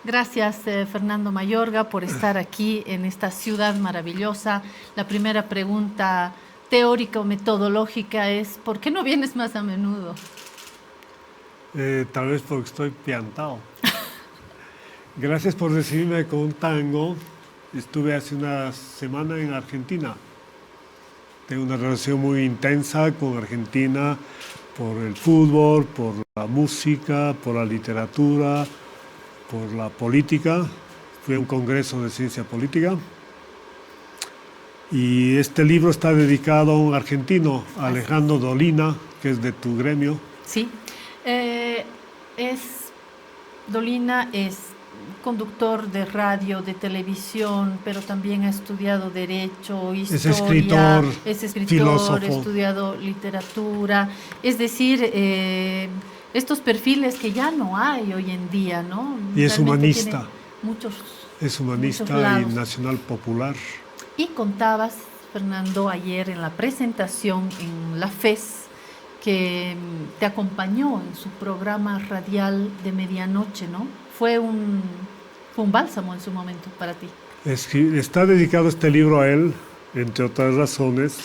Gracias, Fernando Mayorga, por estar aquí en esta ciudad maravillosa. La primera pregunta teórica o metodológica es, ¿por qué no vienes más a menudo? Tal vez porque estoy piantado. Gracias por recibirme con un tango. Estuve hace una semana en Argentina. Tengo una relación muy intensa con Argentina por el fútbol, por la música, por la literatura, por la política. Fui a un congreso de ciencia política. Y este libro está dedicado a un argentino, Alejandro Dolina, que es de tu gremio. Sí, Dolina es conductor de radio, de televisión, pero también ha estudiado Derecho, Historia, es escritor, filósofo. ha estudiado literatura, es decir, estos perfiles que ya no hay hoy en día, ¿no? Y es humanista. Es humanista y nacional popular. Y contabas, Fernando, ayer en la presentación en la FES, que te acompañó en su programa radial de medianoche, ¿no? Fue un bálsamo en su momento para ti. Está dedicado este libro a él, entre otras razones,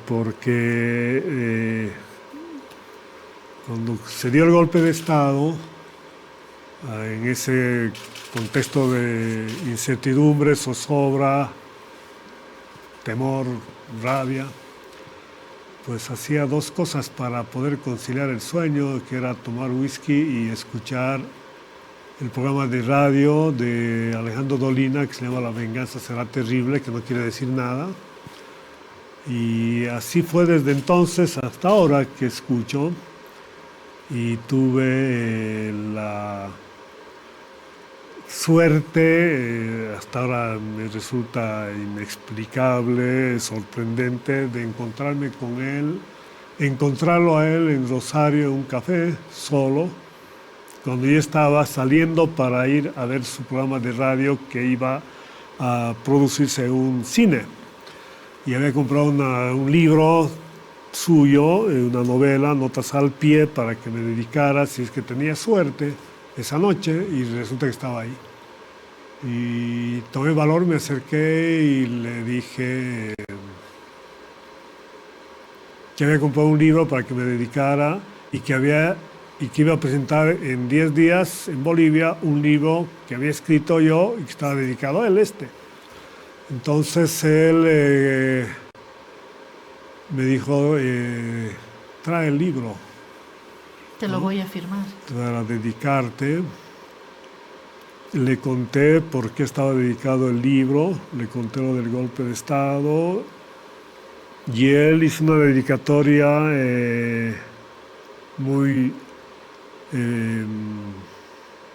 porque cuando se dio el golpe de Estado, en ese contexto de incertidumbre, zozobra, temor, rabia, pues hacía dos cosas para poder conciliar el sueño, que era tomar whisky y escuchar el programa de radio de Alejandro Dolina, que se llama La venganza será terrible, que no quiere decir nada. Y así fue desde entonces hasta ahora que escucho, y tuve la suerte, hasta ahora me resulta inexplicable, sorprendente, de encontrarme con él, encontrarlo a él en Rosario en un café, solo, cuando yo estaba saliendo para ir a ver su programa de radio que iba a producirse un cine. Y había comprado un libro suyo, una novela, notas al pie, para que me dedicara, si es que tenía suerte, esa noche, y resulta que estaba ahí. Y tomé valor, me acerqué y le dije que había comprado un libro para que me dedicara y que iba a presentar en 10 días en Bolivia un libro que había escrito yo y que estaba dedicado a él, Entonces él me dijo, trae el libro. Te lo voy a firmar. Para dedicarte. Le conté por qué estaba dedicado el libro, le conté lo del golpe de Estado, y él hizo una dedicatoria muy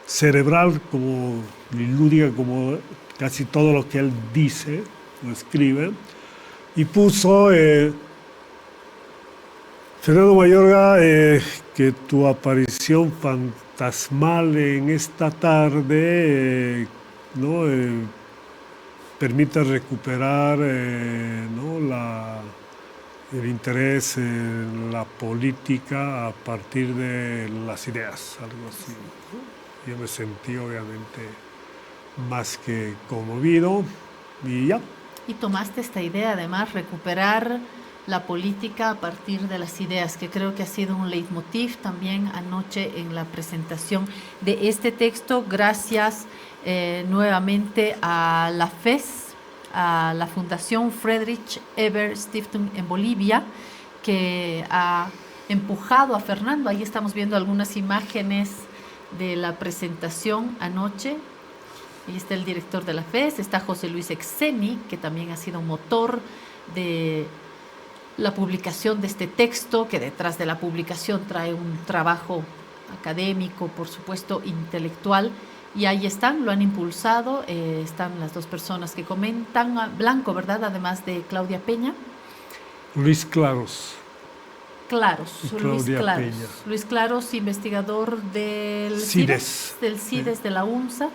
cerebral, como lúdica, como casi todo lo que él dice, lo escribe, y puso, Fernando Mayorga, que tu aparición fantasmal en esta tarde permite recuperar el interés en la política a partir de las ideas, algo así. Yo me sentí obviamente más que conmovido y ya. Y tomaste esta idea, además, recuperar la política a partir de las ideas, que creo que ha sido un leitmotiv también anoche en la presentación de este texto, gracias nuevamente a la FES, a la Fundación Friedrich Ebert Stiftung en Bolivia, que ha empujado a Fernando. Ahí estamos viendo algunas imágenes de la presentación anoche. Ahí está el director de la FES, está José Luis Exeni, que también ha sido motor de la publicación de este texto, que detrás de la publicación trae un trabajo académico, por supuesto, intelectual, y ahí están, lo han impulsado, están las dos personas que comentan, Blanco, ¿verdad?, además de Claudia Peña. Luis Claros. Luis Claros, investigador del CIDES, de la UNSA.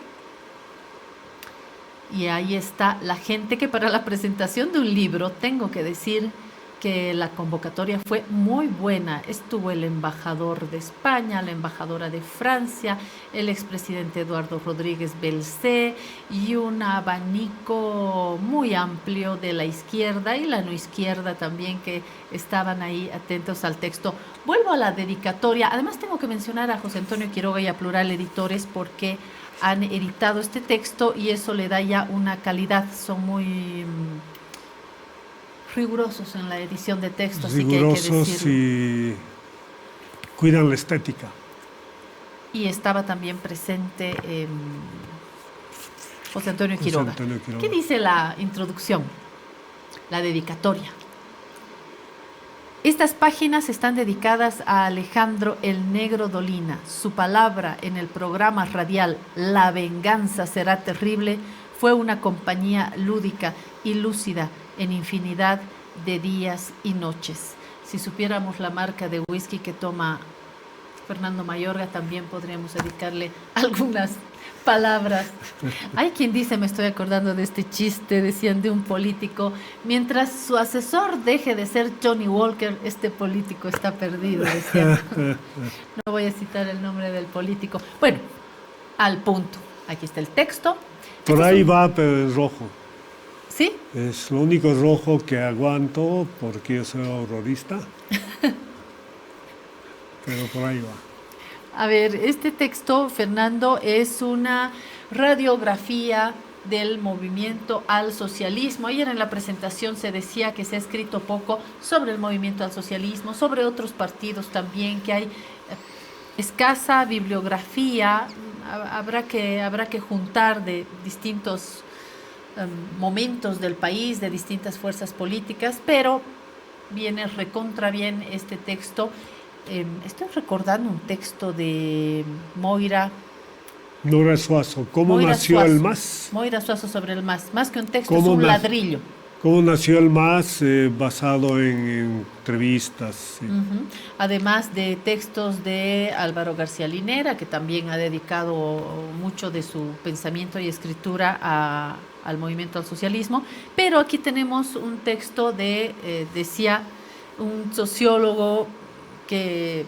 Y ahí está la gente que para la presentación de un libro, tengo que decir, que la convocatoria fue muy buena. Estuvo el embajador de España, la embajadora de Francia, el expresidente Eduardo Rodríguez Belcé y un abanico muy amplio de la izquierda y la no izquierda también, que estaban ahí atentos al texto. Vuelvo a la dedicatoria. Además tengo que mencionar a José Antonio Quiroga y a Plural Editores, porque han editado este texto y eso le da ya una calidad. Son muy rigurosos en la edición de textos, así que hay que decirlo. Y cuidan la estética. Y estaba también presente José Antonio Quiroga. ¿Qué dice la introducción? La dedicatoria. Estas páginas están dedicadas a Alejandro el Negro Dolina. Su palabra en el programa radial La venganza será terrible fue una compañía lúdica y lúcida en infinidad de días y noches. Si supiéramos la marca de whisky que toma Fernando Mayorga, también podríamos dedicarle algunas palabras. Hay quien dice, me estoy acordando de este chiste, decían de un político: mientras su asesor deje de ser Johnny Walker, este político está perdido, decían. No voy a citar el nombre del político. Bueno, al punto. Aquí está el texto. Por ahí va, pero es rojo. ¿Sí? Es lo único rojo que aguanto porque yo soy horrorista. Pero por ahí va. A ver, este texto, Fernando, es una radiografía del movimiento al socialismo. Ayer en la presentación se decía que se ha escrito poco sobre el movimiento al socialismo, sobre otros partidos también, que hay escasa bibliografía. Habrá que juntar de distintos momentos del país, de distintas fuerzas políticas, pero viene recontra bien este texto. Estoy recordando un texto de Moira Suazo. ¿Cómo nació el MAS? Moira Suazo sobre el MAS. Más que un texto, es un ladrillo. ¿Cómo nació el MAS? Basado en entrevistas. Sí. Además de textos de Álvaro García Linera, que también ha dedicado mucho de su pensamiento y escritura al movimiento al socialismo. Pero aquí tenemos un texto decía un sociólogo que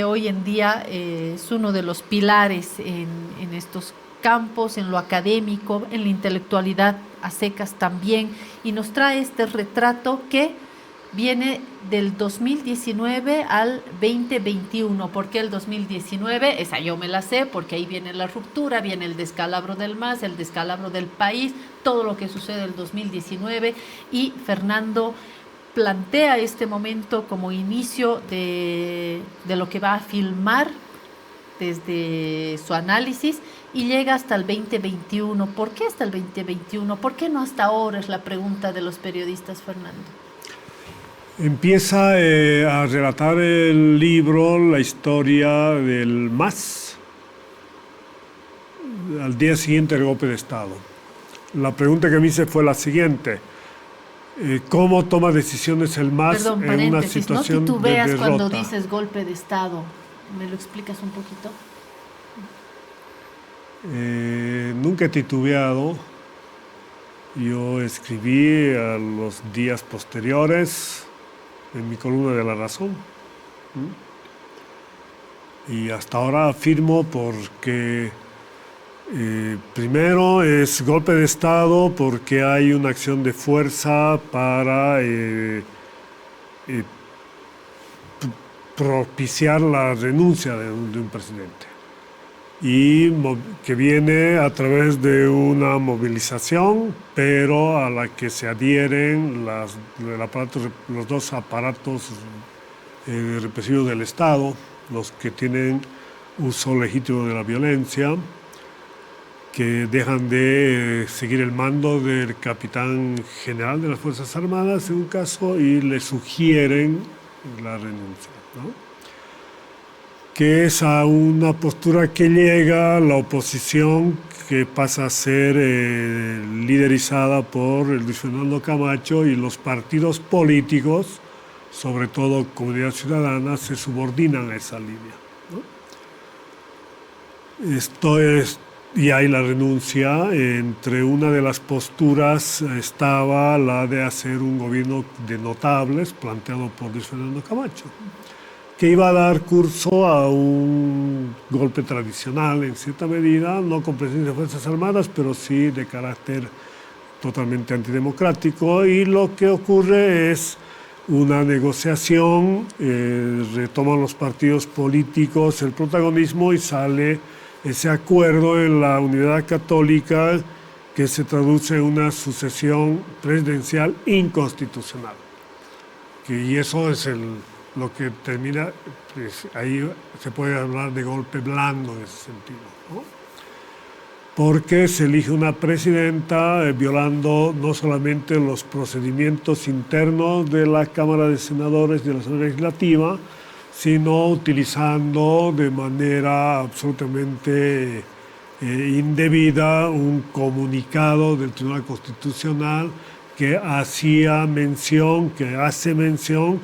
hoy en día es uno de los pilares en estos campos, en lo académico, en la intelectualidad a secas también, y nos trae este retrato que viene del 2019 al 2021. ¿Por qué el 2019? Esa yo me la sé, porque ahí viene la ruptura, viene el descalabro del MAS, el descalabro del país, todo lo que sucede en el 2019, y Fernando plantea este momento como inicio de lo que va a filmar desde su análisis, y llega hasta el 2021. ¿Por qué hasta el 2021? ¿Por qué no hasta ahora? Es la pregunta de los periodistas, Fernando. Empieza a relatar el libro la historia del MAS al día siguiente del golpe de Estado. La pregunta que me hice fue la siguiente: ¿cómo toma decisiones el MAS en una situación no titubeas de derrota? Cuando dices golpe de Estado, ¿me lo explicas un poquito? Nunca he titubeado. Yo escribí a los días posteriores en mi columna de La Razón. Y hasta ahora afirmo porque primero es golpe de Estado porque hay una acción de fuerza para propiciar la renuncia de un presidente, y que viene a través de una movilización, pero a la que se adhieren los dos aparatos represivos del Estado, los que tienen uso legítimo de la violencia, que dejan de seguir el mando del capitán general de las Fuerzas Armadas en un caso y le sugieren la renuncia, ¿no? Que es a una postura que llega la oposición, que pasa a ser liderizada por Luis Fernando Camacho, y los partidos políticos, sobre todo Comunidad Ciudadana, se subordinan a esa línea, ¿no? Esto es y hay la renuncia. Entre una de las posturas estaba la de hacer un gobierno de notables, planteado por Luis Fernando Camacho, que iba a dar curso a un golpe tradicional en cierta medida, no con presencia de Fuerzas Armadas, pero sí de carácter totalmente antidemocrático. Y lo que ocurre es una negociación, retoman los partidos políticos el protagonismo y sale ese acuerdo en la Unidad Católica que se traduce en una sucesión presidencial inconstitucional. Y eso es lo que termina, pues, ahí se puede hablar de golpe blando en ese sentido, ¿no? Porque se elige una presidenta violando no solamente los procedimientos internos de la Cámara de Senadores y de la Asamblea Legislativa, sino utilizando de manera absolutamente indebida un comunicado del Tribunal Constitucional que hace mención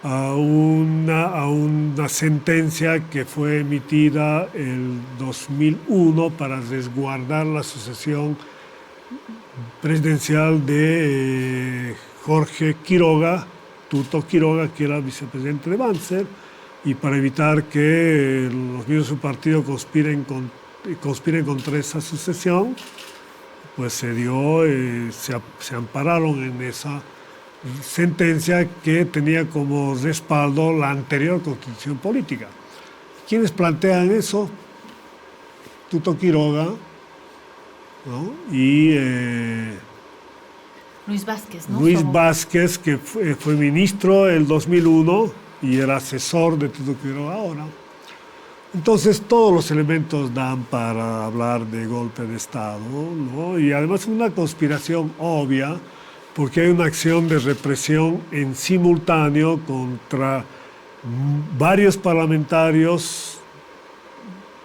a una sentencia que fue emitida en 2001 para resguardar la sucesión presidencial de Jorge Quiroga, Tuto Quiroga, que era vicepresidente de Banzer, y para evitar que los miembros de su partido conspiren contra esa sucesión, pues se ampararon en esa sentencia que tenía como respaldo la anterior constitución política. ¿Quiénes plantean eso? Tuto Quiroga, ¿no? Y Luis Vázquez, ¿no? Luis Vázquez, que fue ministro en el 2001 y era asesor de Tuto Quiroga ahora. Entonces todos los elementos dan para hablar de golpe de Estado, ¿no? Y además una conspiración obvia, porque hay una acción de represión en simultáneo contra varios parlamentarios,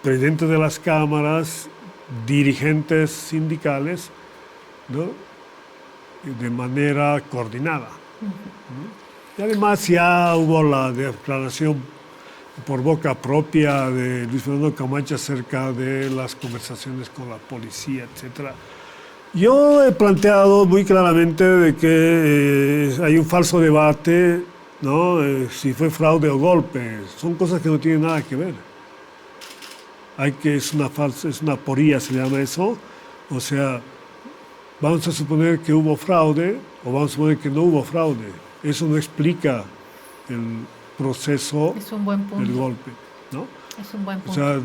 presidentes de las cámaras, dirigentes sindicales, ¿no? De manera coordinada. Y además ya hubo la declaración por boca propia de Luis Fernando Camacho acerca de las conversaciones con la policía, etc. Yo he planteado muy claramente de que hay un falso debate, ¿no? Si fue fraude o golpe. Son cosas que no tienen nada que ver. Es una aporía, se llama eso. O sea, vamos a suponer que hubo fraude o vamos a suponer que no hubo fraude. Eso no explica el proceso del golpe, ¿no? Es un buen punto. O sea,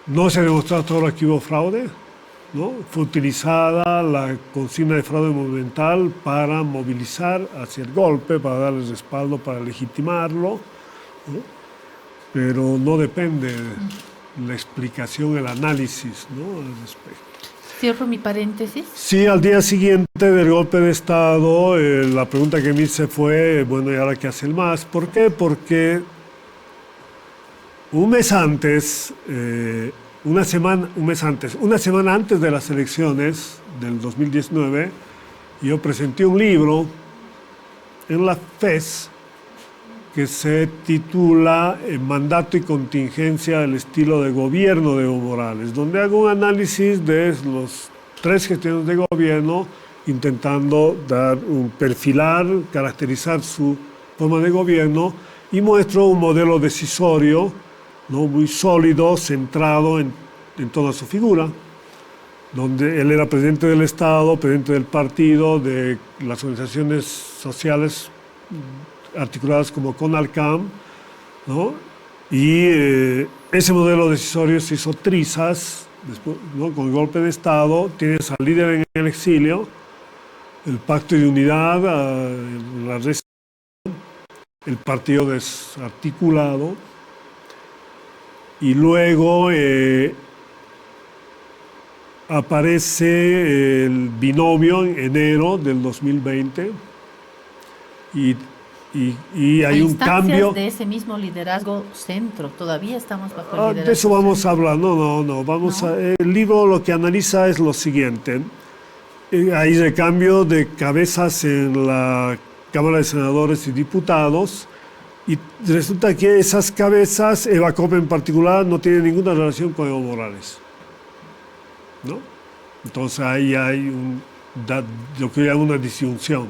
no se ha demostrado hasta ahora que hubo fraude, ¿no? Fue utilizada la consigna de fraude monumental para movilizar hacia el golpe, para darle respaldo, para legitimarlo, ¿no? Pero no depende la explicación, el análisis, ¿no? Al respecto. ¿Cierro mi paréntesis? Sí, al día siguiente del golpe de Estado, la pregunta que me hice fue, bueno, ¿y ahora qué hace el MAS? ¿Por qué? Porque una semana antes de las elecciones del 2019, yo presenté un libro en la FES que se titula Mandato y contingencia del estilo de gobierno de Evo Morales, donde hago un análisis de los 3 gestiones de gobierno, intentando perfilar, caracterizar su forma de gobierno, y muestro un modelo decisorio, ¿no? Muy sólido, centrado en toda su figura, donde él era presidente del Estado, presidente del partido, de las organizaciones sociales articuladas como CONALCAM, ¿no? Y ese modelo decisorio se hizo trizas después, ¿no? Con el golpe de Estado. Tienes al líder en el exilio, el pacto de unidad, la resignación, el partido desarticulado, y luego aparece el binomio en enero del 2020 y hay un cambio. De ese mismo liderazgo centro, todavía estamos bajo el liderazgo. De eso vamos a hablar, no. El libro lo que analiza es lo siguiente. Hay recambio de cabezas en la Cámara de Senadores y Diputados, y resulta que esas cabezas, Eva Cope en particular, no tiene ninguna relación con Evo Morales. ¿no? Entonces ahí hay lo que llaman una disyunción.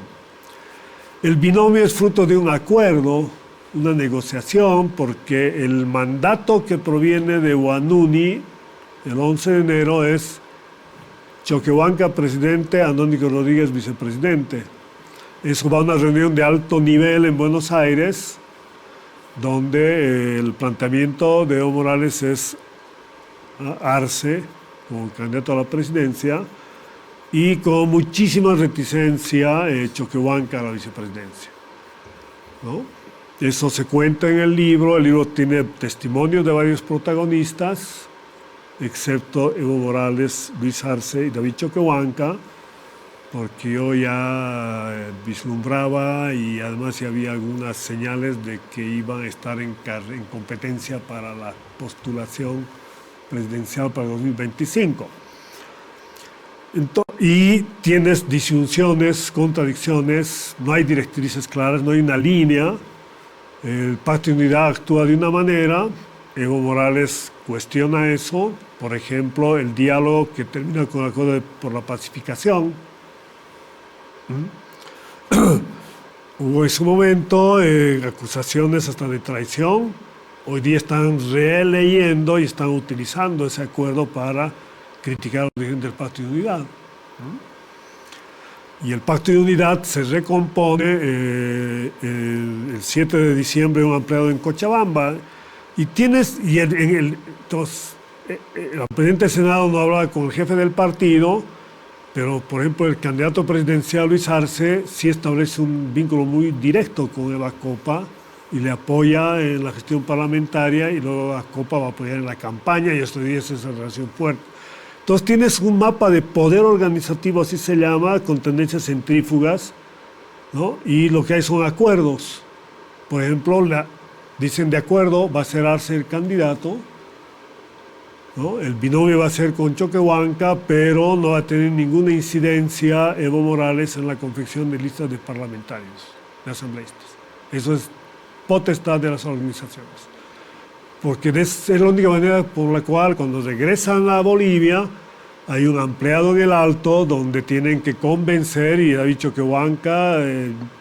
El binomio es fruto de un acuerdo, una negociación, porque el mandato que proviene de Huanuni el 11 de enero es Choquehuanca presidente, Andrónico Rodríguez vicepresidente. Eso va a una reunión de alto nivel en Buenos Aires, donde el planteamiento de Evo Morales es Arce como candidato a la presidencia y con muchísima reticencia Choquehuanca a la vicepresidencia, ¿no? Eso se cuenta en el libro tiene testimonios de varios protagonistas, excepto Evo Morales, Luis Arce y David Choquehuanca, porque yo ya vislumbraba y además ya había algunas señales de que iban a estar en competencia para la postulación presidencial para 2025. Y tienes disyunciones, contradicciones, no hay directrices claras, no hay una línea. El Pacto de Unidad actúa de una manera, Evo Morales cuestiona eso, por ejemplo, el diálogo que termina con el acuerdo por la pacificación. Hubo en su momento acusaciones hasta de traición. Hoy día están releyendo y están utilizando ese acuerdo para criticar a los dirigentes del Pacto de Unidad. Y el Pacto de Unidad se recompone el 7 de diciembre un ampliado en Cochabamba. Y el presidente del Senado no hablaba con el jefe del partido, pero por ejemplo el candidato presidencial Luis Arce sí establece un vínculo muy directo con Eva Copa y le apoya en la gestión parlamentaria y luego Eva Copa va a apoyar en la campaña y estos días esa relación fuerte. Entonces tienes un mapa de poder organizativo, así se llama, con tendencias centrífugas, ¿no? Y lo que hay son acuerdos. Por ejemplo, dicen de acuerdo, va a ser Arce el candidato, ¿no? El binomio va a ser con Choquehuanca, pero no va a tener ninguna incidencia Evo Morales en la confección de listas de parlamentarios, de asambleístas. Eso es potestad de las organizaciones. Porque es la única manera por la cual cuando regresan a Bolivia hay un ampliado en el Alto donde tienen que convencer, y David Choquehuanca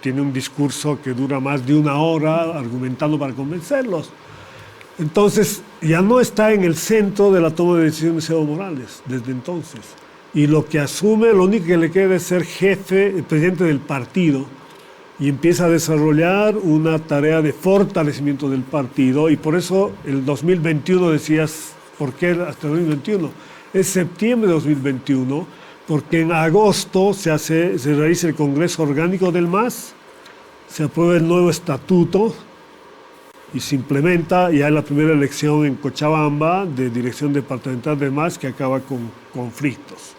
tiene un discurso que dura más de una hora argumentando para convencerlos. Entonces ya no está en el centro de la toma de decisiones Evo Morales desde entonces. Y lo que asume, lo único que le queda es ser jefe, presidente del partido, y empieza a desarrollar una tarea de fortalecimiento del partido. Y por eso el 2021 decías, ¿por qué hasta el 2021? Es septiembre de 2021, porque en agosto se realiza el Congreso Orgánico del MAS, se aprueba el nuevo estatuto y se implementa, y hay la primera elección en Cochabamba de dirección departamental del MAS que acaba con conflictos.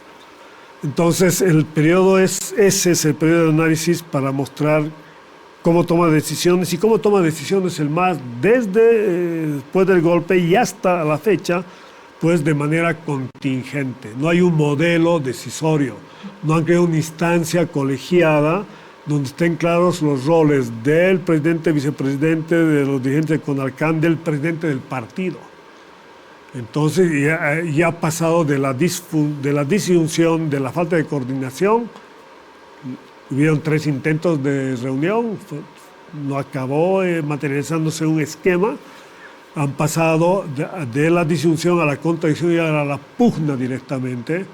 Entonces el periodo ese es el periodo de análisis para mostrar cómo toma decisiones y cómo toma decisiones el MAS desde después del golpe y hasta la fecha, pues de manera contingente. No hay un modelo decisorio, no han creado una instancia colegiada donde estén claros los roles del presidente, vicepresidente, de los dirigentes de CONARCAN, del presidente del partido. Entonces ya ha pasado de la disyunción, de la falta de coordinación. Hubieron 3 intentos de reunión, no acabó materializándose un esquema. Han pasado de la disyunción a la contradicción y a la pugna directamente,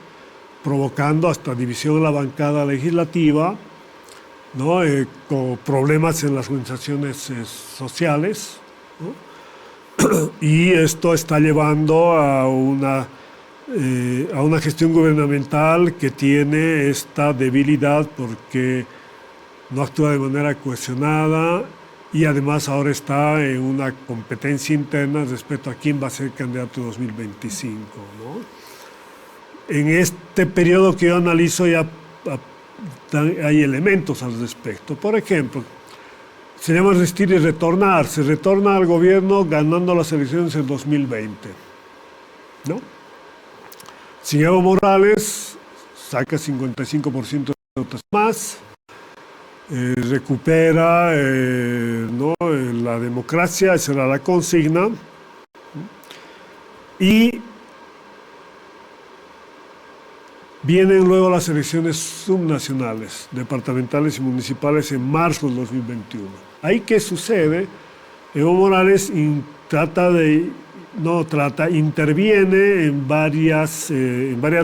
provocando hasta división en la bancada legislativa, ¿no? Con problemas en las organizaciones sociales, ¿no? Y esto está llevando a una gestión gubernamental que tiene esta debilidad porque no actúa de manera cohesionada y además ahora está en una competencia interna respecto a quién va a ser candidato en 2025, ¿no? En este periodo que yo analizo ya hay elementos al respecto. Por ejemplo, se llama resistir y retornar. Se retorna al gobierno ganando las elecciones en 2020, ¿no? Si Evo Morales saca 55% de votos más, recupera ¿no? la democracia, esa era la consigna, y Vienen luego las elecciones subnacionales, departamentales y municipales en marzo del 2021. ¿Ahí qué sucede? Evo Morales interviene en varias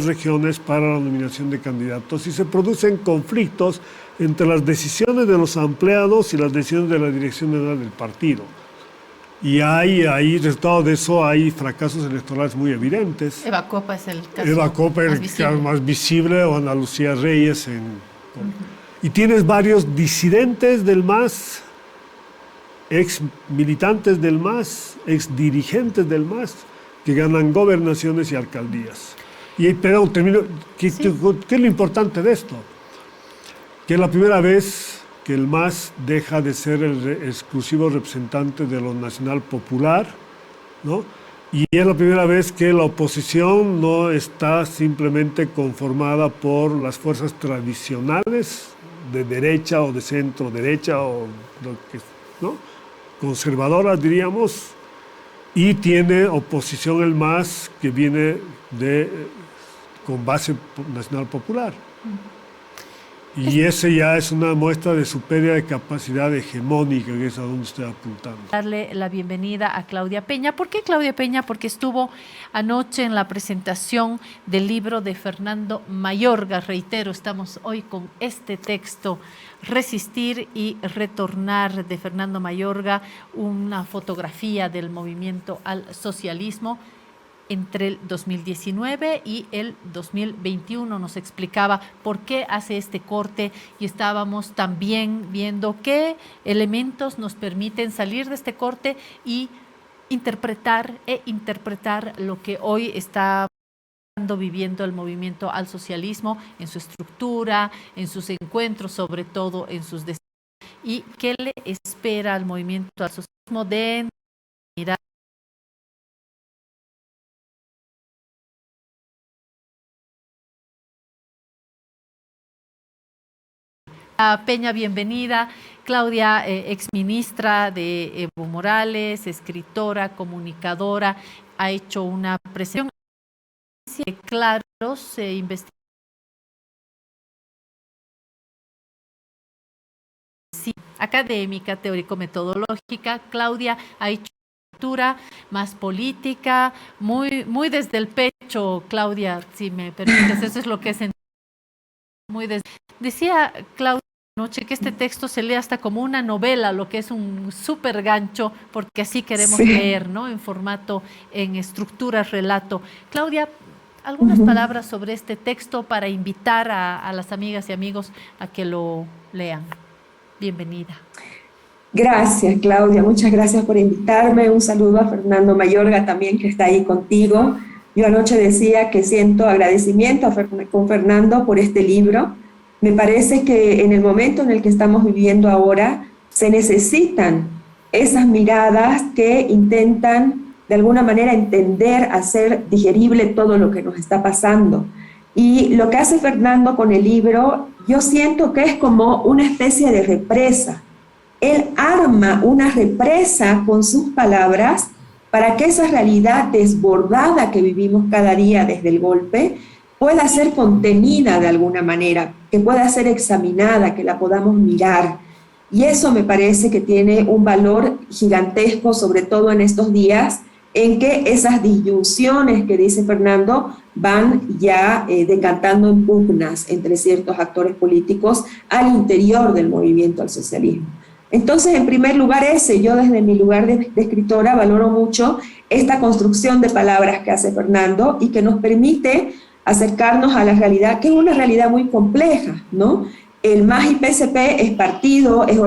regiones para la nominación de candidatos y se producen conflictos entre las decisiones de los empleados y las decisiones de la dirección general del partido. Y hay resultado de eso, hay fracasos electorales muy evidentes. Eva Copa es el caso Eva Copa es el caso más visible, o Ana Lucía Reyes. Y tienes varios disidentes del MAS, ex militantes del MAS, ex dirigentes del MAS, que ganan gobernaciones y alcaldías. Pero termino, ¿qué es lo importante de esto? Que es la primera vez que el MAS deja de ser el exclusivo representante de lo nacional popular, ¿no? Y es la primera vez que la oposición no está simplemente conformada por las fuerzas tradicionales de derecha o de centro derecha o ¿no? Conservadoras, diríamos, y tiene oposición el MAS que viene con base nacional popular. Y ese ya es una muestra de su pérdida de capacidad hegemónica, que es a donde estoy apuntando. Darle la bienvenida a Claudia Peña. ¿Por qué Claudia Peña? Porque estuvo anoche en la presentación del libro de Fernando Mayorga. Reitero, estamos hoy con este texto, Resistir y Retornar, de Fernando Mayorga, una fotografía del movimiento al socialismo entre el 2019 y el 2021. Nos explicaba por qué hace este corte y estábamos también viendo qué elementos nos permiten salir de este corte y interpretar lo que hoy está viviendo el movimiento al socialismo en su estructura, en sus encuentros, sobre todo en sus deseos, y qué le espera al movimiento al socialismo de mirar. Peña, bienvenida. Claudia, exministra de Evo Morales, escritora, comunicadora, ha hecho una presentación de claros investigaciones académica, teórico-metodológica. Claudia ha hecho una lectura más política, muy desde el pecho, Claudia, si me permites, eso es lo que es decía Claudia anoche que este texto se lee hasta como una novela, lo que es un súper gancho, porque así queremos leer, ¿no? En formato, en estructura, relato. Claudia, algunas palabras sobre este texto para invitar a las amigas y amigos a que lo lean. Bienvenida. Gracias, Claudia. Muchas gracias por invitarme. Un saludo a Fernando Mayorga también, que está ahí contigo. Yo anoche decía que siento agradecimiento con Fernando por este libro. Me parece que en el momento en el que estamos viviendo ahora se necesitan esas miradas que intentan de alguna manera entender, hacer digerible todo lo que nos está pasando. Y lo que hace Fernando con el libro, yo siento que es como una especie de represa. Él arma una represa con sus palabras para que esa realidad desbordada que vivimos cada día desde el golpe pueda ser contenida de alguna manera, que pueda ser examinada, que la podamos mirar. Y eso me parece que tiene un valor gigantesco, sobre todo en estos días, en que esas disyunciones que dice Fernando van ya decantando en pugnas entre ciertos actores políticos al interior del movimiento al socialismo. Entonces, en primer lugar yo desde mi lugar de escritora valoro mucho esta construcción de palabras que hace Fernando y que nos permite acercarnos a la realidad, que es una realidad muy compleja, ¿no? El MAS y PSP es partido, es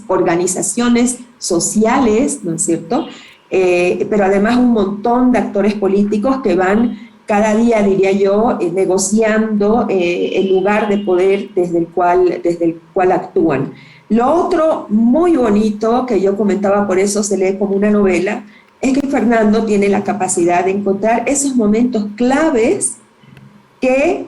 organizaciones sociales, ¿no es cierto? Pero además un montón de actores políticos que van cada día, diría yo, negociando el lugar de poder desde el cual actúan. Lo otro muy bonito, que yo comentaba, por eso se lee como una novela, es que Fernando tiene la capacidad de encontrar esos momentos claves que,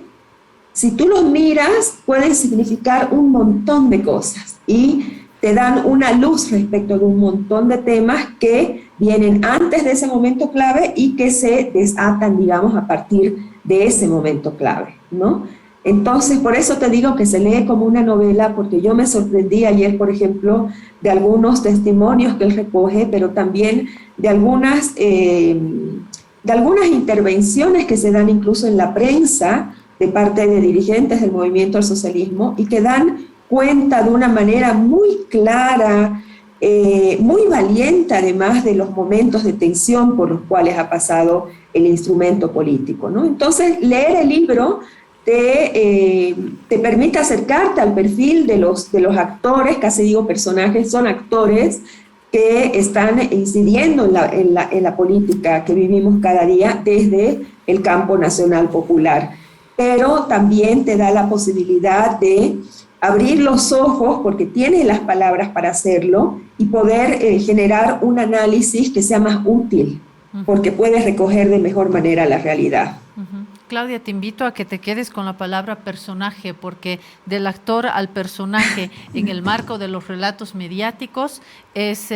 si tú los miras, pueden significar un montón de cosas y te dan una luz respecto de un montón de temas que vienen antes de ese momento clave y que se desatan, digamos, a partir de ese momento clave, ¿no? Entonces, por eso te digo que se lee como una novela, porque yo me sorprendí ayer, por ejemplo, de algunos testimonios que él recoge, pero también de algunas intervenciones que se dan incluso en la prensa de parte de dirigentes del movimiento al socialismo y que dan cuenta de una manera muy clara, muy valiente además de los momentos de tensión por los cuales ha pasado el instrumento político, ¿no? Entonces, leer el libro te permite acercarte al perfil de los actores, casi digo personajes, son actores que están incidiendo en la política que vivimos cada día desde el campo nacional popular. Pero también te da la posibilidad de abrir los ojos, porque tienes las palabras para hacerlo, y poder generar un análisis que sea más útil, porque puedes recoger de mejor manera la realidad. Claudia, te invito a que te quedes con la palabra personaje, porque del actor al personaje en el marco de los relatos mediáticos es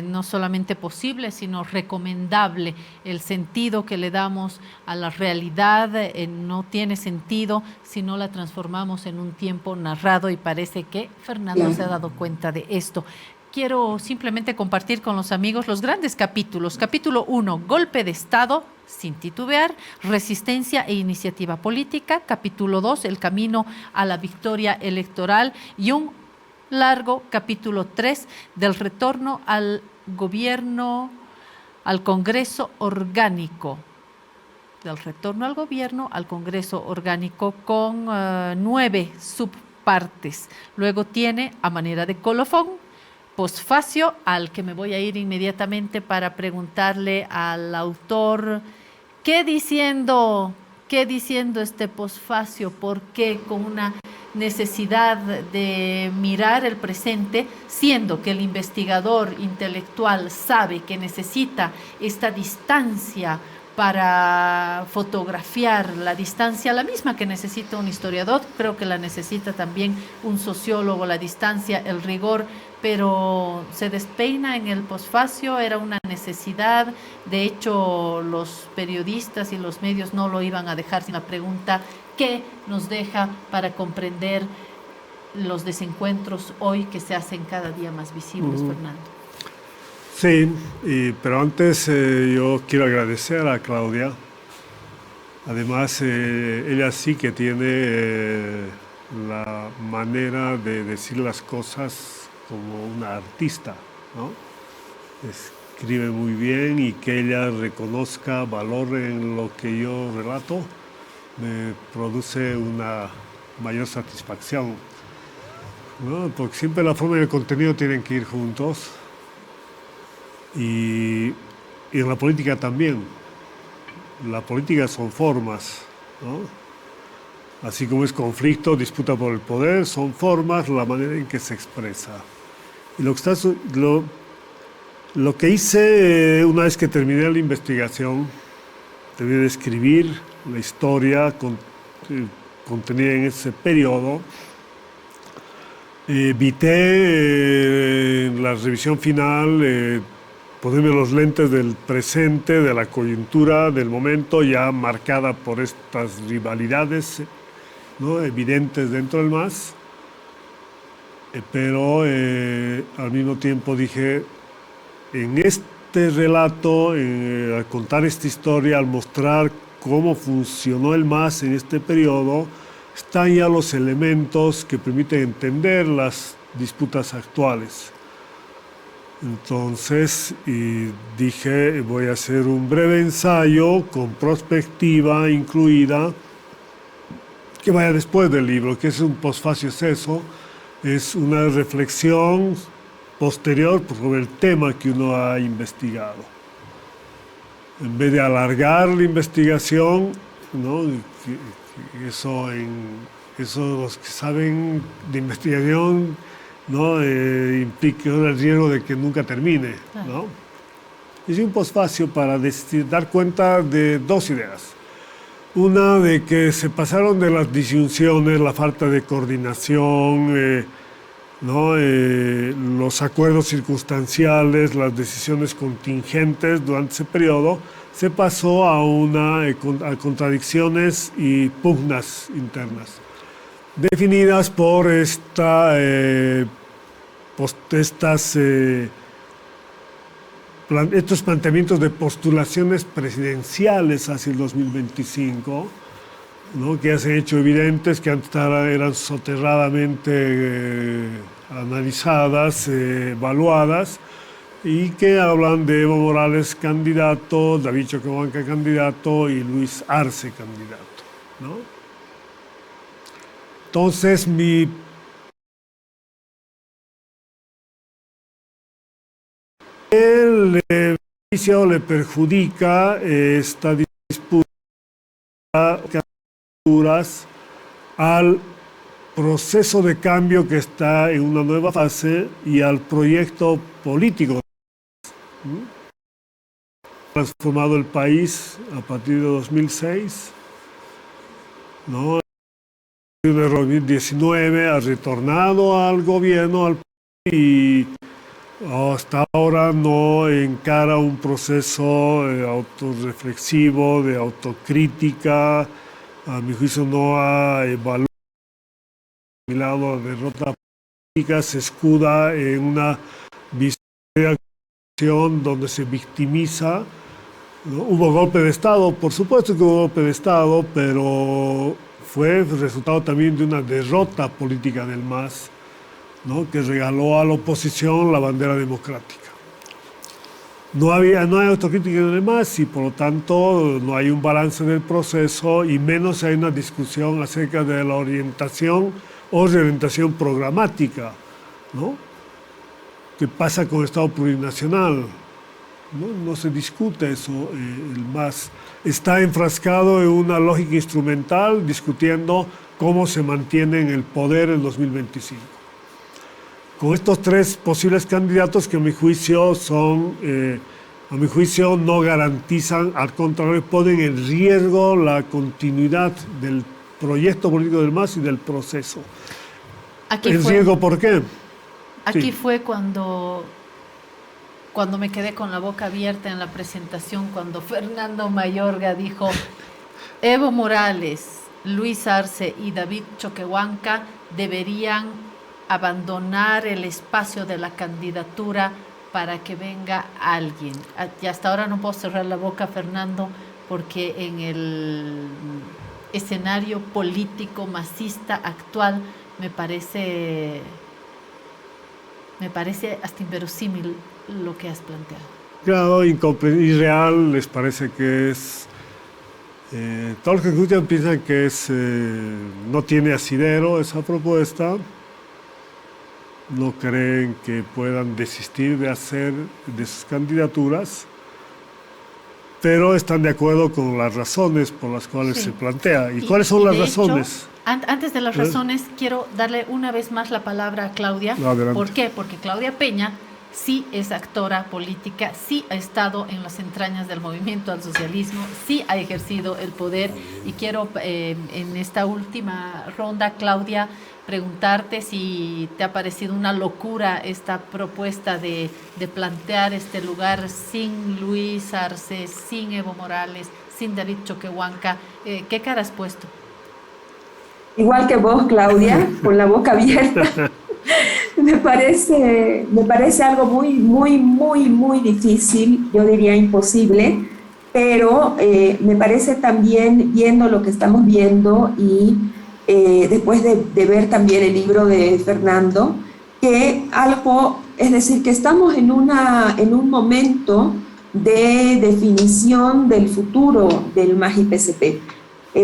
no solamente posible, sino recomendable. El sentido que le damos a la realidad no tiene sentido si no la transformamos en un tiempo narrado, y parece que Fernando se ha dado cuenta de esto. Quiero simplemente compartir con los amigos los grandes capítulos. Capítulo 1, Golpe de Estado, sin titubear, Resistencia e Iniciativa Política. Capítulo 2, El Camino a la Victoria Electoral. Y un largo capítulo 3, del retorno al gobierno, al Congreso Orgánico. Del retorno al gobierno, al Congreso Orgánico, con 9 subpartes. Luego tiene, a manera de colofón, posfacio, al que me voy a ir inmediatamente para preguntarle al autor qué diciendo este posfacio, por qué con una necesidad de mirar el presente, siendo que el investigador intelectual sabe que necesita esta distancia para fotografiar, la distancia, la misma que necesita un historiador, creo que la necesita también un sociólogo, la distancia, el rigor, pero se despeina en el posfacio, era una necesidad. De hecho, los periodistas y los medios no lo iban a dejar sin la pregunta: ¿qué nos deja para comprender los desencuentros hoy que se hacen cada día más visibles, Fernando? Sí, pero antes yo quiero agradecer a Claudia. Además, ella sí que tiene la manera de decir las cosas como una artista, ¿no? Escribe muy bien, y que ella reconozca valor en lo que yo relato me produce una mayor satisfacción, ¿no? Porque siempre la forma y el contenido tienen que ir juntos. Y en la política también. La política son formas, ¿no? Así como es conflicto, disputa por el poder, son formas, la manera en que se expresa. Y lo que hice una vez que terminé la investigación, terminé de escribir la historia contenida en ese periodo, evité en la revisión final ponerme los lentes del presente, de la coyuntura del momento, ya marcada por estas rivalidades, ¿no?, evidentes dentro del MAS, pero al mismo tiempo dije, en este relato, al contar esta historia, al mostrar cómo funcionó el MAS en este periodo, están ya los elementos que permiten entender las disputas actuales. Entonces dije, voy a hacer un breve ensayo con prospectiva incluida, que vaya después del libro, que es un posfacio, es eso, es una reflexión posterior sobre el tema que uno ha investigado. En vez de alargar la investigación, ¿no?, eso los que saben de investigación, ¿no?, implica el riesgo de que nunca termine, ¿no? Hice un posfacio para dar cuenta de dos ideas. Una, de que se pasaron de las disyunciones, la falta de coordinación, ¿no? Los acuerdos circunstanciales, las decisiones contingentes durante ese periodo, se pasó a contradicciones y pugnas internas, definidas por estos planteamientos de postulaciones presidenciales hacia el 2025, ¿no? Que ya se han hecho evidentes, que antes eran soterradamente analizadas, evaluadas, y que hablan de Evo Morales candidato, David Choquehuanca candidato y Luis Arce candidato, ¿no? Entonces, le beneficia o le perjudica esta disputa al proceso de cambio que está en una nueva fase y al proyecto político. Transformado el país a partir de 2006, ¿no? En 2019 ha retornado al gobierno, al país, y hasta ahora no encara un proceso autorreflexivo, de autocrítica. A mi juicio no ha evaluado la derrota política, se escuda en una visión de acción donde se victimiza, ¿no? Hubo golpe de Estado, por supuesto que hubo golpe de Estado, pero fue resultado también de una derrota política del MAS, ¿no? Que regaló a la oposición la bandera democrática. No hay autocrítica en el MAS y por lo tanto no hay un balance del proceso y menos hay una discusión acerca de la orientación o reorientación programática, ¿no? ¿Qué pasa con el Estado plurinacional? No se discute eso. El MAS está enfrascado en una lógica instrumental discutiendo cómo se mantiene en el poder en 2025. Con estos tres posibles candidatos que a mi juicio no garantizan, al contrario, ponen en riesgo la continuidad del proyecto político del MAS y del proceso. ¿En riesgo por qué? Aquí Sí. fue cuando me quedé con la boca abierta en la presentación, cuando Fernando Mayorga dijo: Evo Morales, Luis Arce y David Choquehuanca deberían abandonar el espacio de la candidatura para que venga alguien. Y hasta ahora no puedo cerrar la boca, Fernando, porque en el escenario político masista actual me parece hasta inverosímil lo que has planteado. Claro, irreal, les parece que es... todos los que escuchan piensan que no tiene asidero esa propuesta, no creen que puedan desistir de sus candidaturas, pero están de acuerdo con las razones por las cuales se plantea. ¿Y cuáles son las razones? Antes de las razones, quiero darle una vez más la palabra a Claudia. Adelante. ¿Por qué? Porque Claudia Peña sí es actora política, sí ha estado en las entrañas del movimiento al socialismo, sí ha ejercido el poder, y quiero en esta última ronda, Claudia, preguntarte si te ha parecido una locura esta propuesta de plantear este lugar sin Luis Arce, sin Evo Morales, sin David Choquehuanca. ¿Qué cara has puesto? Igual que vos, Claudia, con la boca abierta. Me parece algo muy, muy, muy, muy difícil, yo diría imposible, pero me parece también, viendo lo que estamos viendo y después de ver también el libro de Fernando, que es decir, que estamos en un momento de definición del futuro del MAS-IPCP.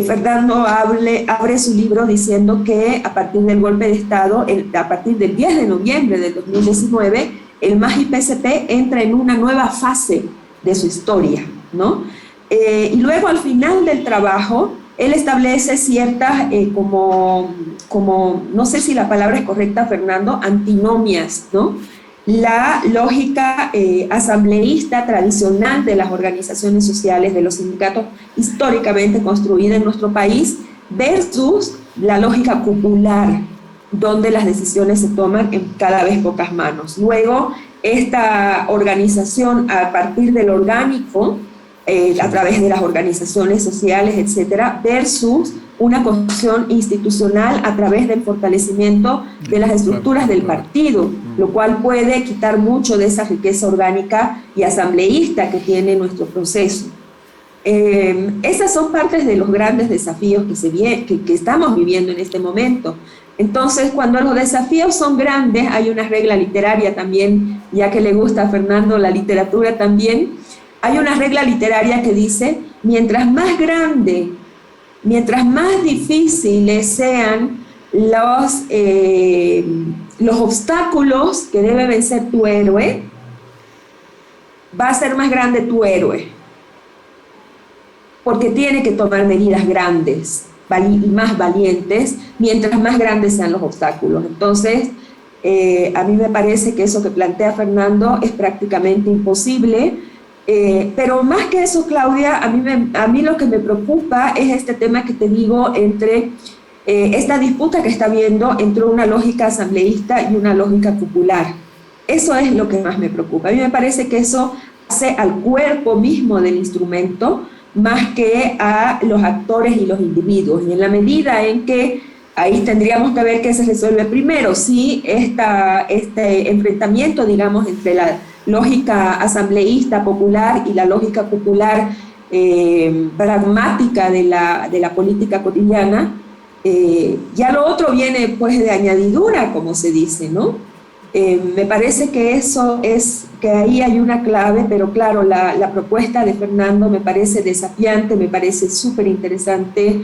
Fernando abre su libro diciendo que a partir del golpe de Estado, a partir del 10 de noviembre del 2019, el MAS-IPCP entra en una nueva fase de su historia, ¿no? Y luego al final del trabajo, él establece ciertas, como, no sé si la palabra es correcta, Fernando, antinomias, ¿no? La lógica asambleísta tradicional de las organizaciones sociales, de los sindicatos históricamente construida en nuestro país, versus la lógica popular, donde las decisiones se toman en cada vez pocas manos. Luego, esta organización a partir del orgánico, a través de las organizaciones sociales, etcétera, versus una construcción institucional a través del fortalecimiento de las estructuras del partido, lo cual puede quitar mucho de esa riqueza orgánica y asambleísta que tiene nuestro proceso. Esas son partes de los grandes desafíos que estamos viviendo en este momento. Entonces, cuando los desafíos son grandes, hay una regla literaria también, ya que le gusta a Fernando la literatura también, hay una regla literaria que dice, mientras más grande, mientras más difíciles sean los obstáculos que debe vencer tu héroe, va a ser más grande tu héroe, porque tiene que tomar medidas grandes y más valientes, mientras más grandes sean los obstáculos. Entonces, a mí me parece que eso que plantea Fernando es prácticamente imposible, pero más que eso, Claudia, a mí lo que me preocupa es este tema que te digo entre esta disputa que está habiendo entre una lógica asambleísta y una lógica popular. Eso es lo que más me preocupa. A mí me parece que eso hace al cuerpo mismo del instrumento más que a los actores y los individuos. Y en la medida en que ahí tendríamos que ver qué se resuelve primero, si este enfrentamiento, digamos, entre la lógica asambleísta popular y la lógica popular pragmática de la política cotidiana, ya lo otro viene pues de añadidura, como se dice, ¿no? Me parece que eso es, que ahí hay una clave, pero claro, la propuesta de Fernando me parece desafiante, me parece súper interesante.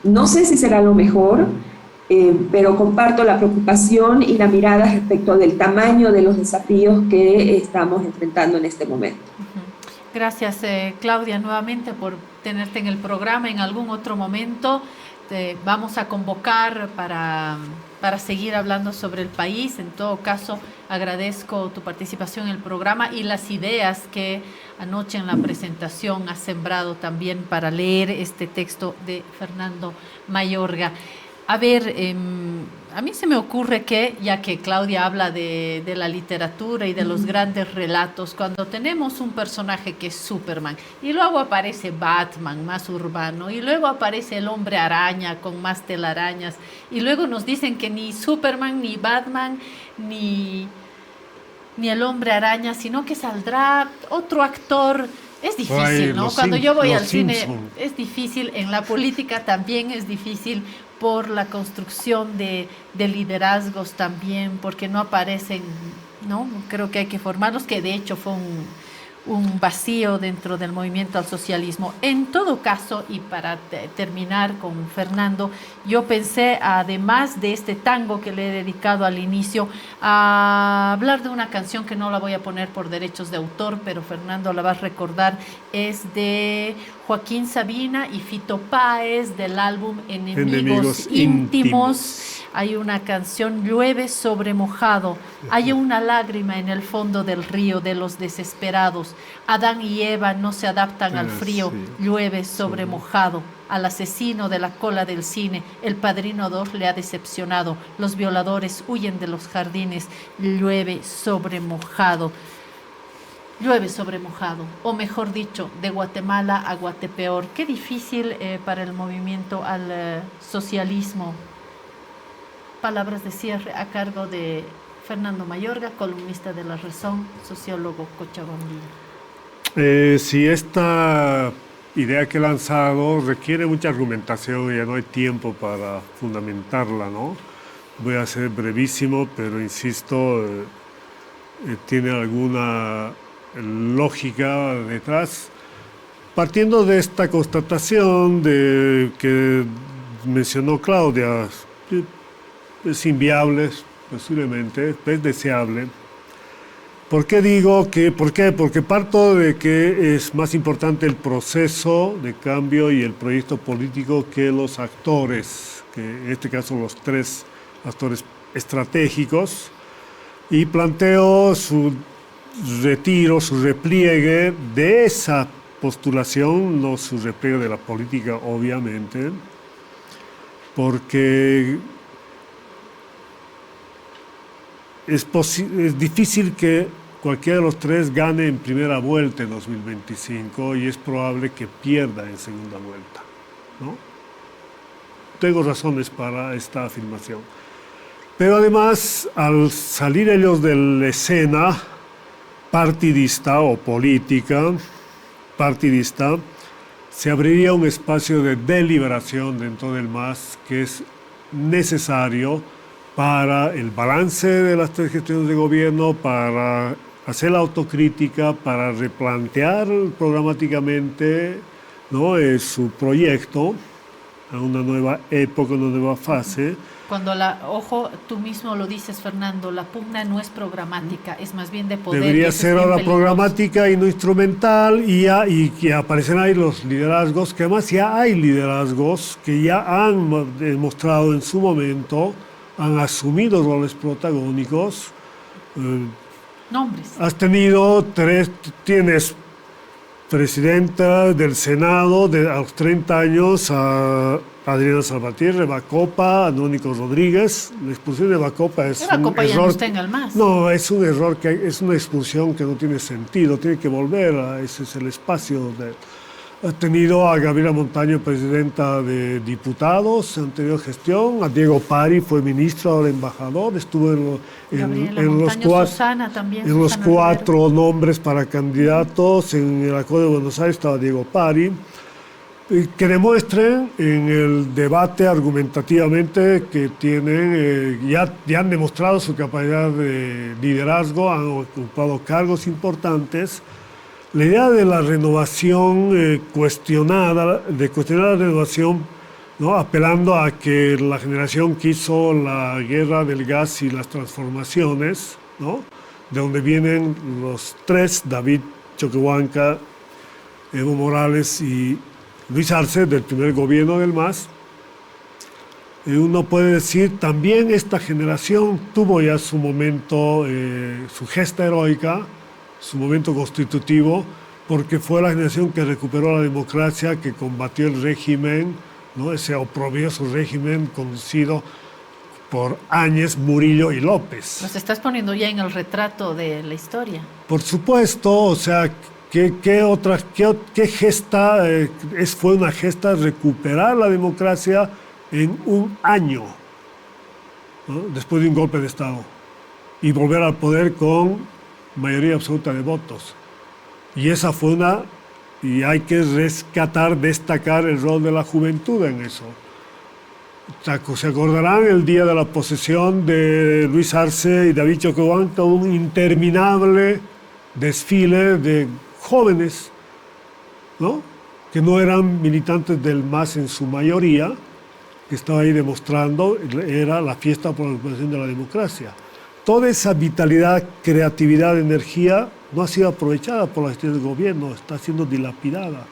No sé si será lo mejor, pero comparto la preocupación y la mirada respecto del tamaño de los desafíos que estamos enfrentando en este momento. Gracias, Claudia, nuevamente por tenerte en el programa. En algún otro momento te vamos a convocar para seguir hablando sobre el país. En todo caso, agradezco tu participación en el programa y las ideas que anoche en la presentación has sembrado también para leer este texto de Fernando Mayorga. A ver, a mí se me ocurre que, ya que Claudia habla de la literatura y de los grandes relatos, cuando tenemos un personaje que es Superman, y luego aparece Batman, más urbano, y luego aparece el Hombre Araña con más telarañas, y luego nos dicen que ni Superman, ni Batman, ni el Hombre Araña, sino que saldrá otro actor. Es difícil, ¿no? Cuando yo voy al cine es difícil, en la política también es difícil por la construcción de liderazgos también, porque no aparecen, ¿no? Creo que hay que formarlos, que de hecho fue un vacío dentro del movimiento al socialismo. En todo caso, y para terminar con Fernando, yo pensé, además de este tango que le he dedicado al inicio, a hablar de una canción que no la voy a poner por derechos de autor, pero Fernando la va a recordar, es de Joaquín Sabina y Fito Páez, del álbum Enemigos Íntimos. Hay una canción, Llueve sobre mojado. Hay una lágrima en el fondo del río de los desesperados. Adán y Eva no se adaptan al frío. Llueve sobre mojado. Al asesino de la cola del cine, El Padrino 2 le ha decepcionado. Los violadores huyen de los jardines. Llueve sobre mojado. Llueve sobre mojado, o mejor dicho, de Guatemala a Guatepeor. Qué difícil para el movimiento al socialismo. Palabras de cierre a cargo de Fernando Mayorga, columnista de La Razón, sociólogo cochabambino. Si esta idea que he lanzado requiere mucha argumentación y ya no hay tiempo para fundamentarla, ¿no? Voy a ser brevísimo, pero insisto, tiene alguna lógica detrás, partiendo de esta constatación de que mencionó Claudia. Es inviable, posiblemente, es deseable. ¿Por qué digo que? ¿Por qué? Porque parto de que es más importante el proceso de cambio y el proyecto político que los actores, que en este caso los tres actores estratégicos, y planteo su retiro, su repliegue de esa postulación, no su repliegue de la política, obviamente, porque es difícil que cualquiera de los tres gane en primera vuelta en 2025 y es probable que pierda en segunda vuelta, ¿no? Tengo razones para esta afirmación. Pero además, al salir ellos de la escena partidista o política partidista, se abriría un espacio de deliberación dentro del MAS que es necesario para el balance de las tres gestiones de gobierno, para hacer la autocrítica, para replantear programáticamente, ¿no?, su proyecto a una nueva época, una nueva fase. Cuando ojo, tú mismo lo dices, Fernando, la pugna no es programática, es más bien de poder. Debería ser ahora programática y no instrumental, y que aparecen ahí los liderazgos, que además ya hay liderazgos que ya han demostrado en su momento, han asumido roles protagónicos. Nombres. Tienes presidenta del Senado a los 30 años, a Adriana Salvatierra, Bacopa, Anónico Rodríguez. La expulsión de Bacopa es un error. Ya no está en el MAS. No, es un error, es una expulsión que no tiene sentido, tiene que volver, ese es el espacio. Ha tenido a Gabriela Montaño, presidenta de diputados, anterior gestión, a Diego Pari, fue ministro, ahora embajador, estuvo en los cuatro nombres para candidatos, en el Acuerdo de Buenos Aires estaba Diego Pari, que demuestren en el debate argumentativamente que tienen, ya han demostrado su capacidad de liderazgo, han ocupado cargos importantes. La idea de la renovación cuestionar la renovación, ¿no?, apelando a que la generación que hizo la guerra del gas y las transformaciones, ¿no?, de donde vienen los tres, David Choquehuanca, Evo Morales y Luis Arce, del primer gobierno del MAS. Uno puede decir, también esta generación tuvo ya su momento, su gesta heroica, su momento constitutivo, porque fue la generación que recuperó la democracia, que combatió el régimen, ¿no?, ese oprobioso régimen conducido por Áñez, Murillo y López. Nos estás poniendo ya en el retrato de la historia. Por supuesto, o sea, ¿qué gesta? Fue una gesta recuperar la democracia en un año, ¿no?, después de un golpe de Estado, y volver al poder con mayoría absoluta de votos. Y esa fue y hay que destacar el rol de la juventud en eso. Se acordarán el día de la posesión de Luis Arce y David Choquehuanca, un interminable desfile de jóvenes, ¿no?, que no eran militantes del MAS en su mayoría, que estaba ahí demostrando, era la fiesta por la recuperación de la democracia. Toda esa vitalidad, creatividad, energía no ha sido aprovechada por la gestión del gobierno, está siendo dilapidada,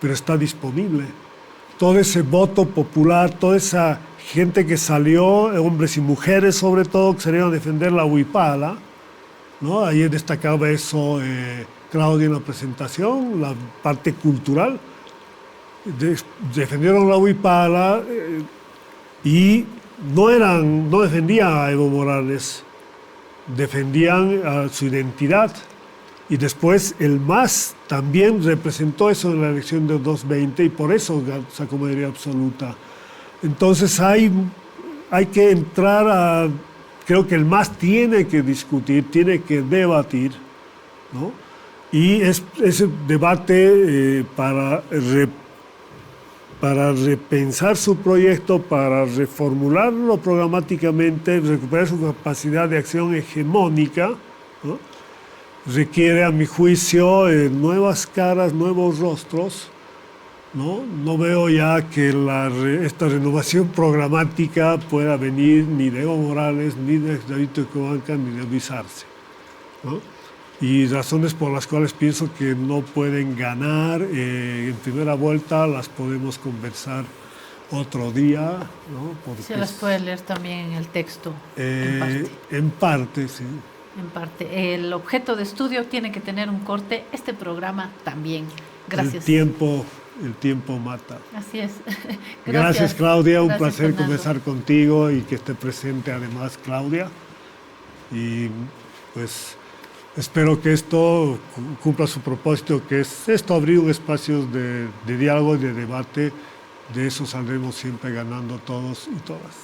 pero está disponible. Todo ese voto popular, toda esa gente que salió, hombres y mujeres sobre todo, que salieron a defender la huipala, ¿no? Ayer destacaba eso Claudia en la presentación, la parte cultural. Defendieron la huipala y no defendían a Evo Morales, defendían su identidad, y después el MAS también representó eso en la elección de 2020 y por eso sacó mayoría absoluta. Entonces hay que entrar creo que el MAS tiene que discutir, tiene que debatir, ¿no?, y ese debate para repensar su proyecto, para reformularlo programáticamente, recuperar su capacidad de acción hegemónica, ¿no?, requiere, a mi juicio, nuevas caras, nuevos rostros, ¿no? No veo ya que esta renovación programática pueda venir ni de Evo Morales, ni de David Choquehuanca, ni de Luis Arce, ¿no? Y razones por las cuales pienso que no pueden ganar en primera vuelta las podemos conversar otro día, ¿no? Porque se las puede leer también en el texto, en parte, sí. En parte. El objeto de estudio tiene que tener un corte, este programa también. Gracias. El tiempo mata. Así es. Gracias, Claudia, un Gracias, placer Fernando. conversar contigo y que esté presente además Claudia. y pues espero que esto cumpla su propósito, que es esto, abrir un espacio de diálogo y de debate. De eso saldremos siempre ganando todos y todas.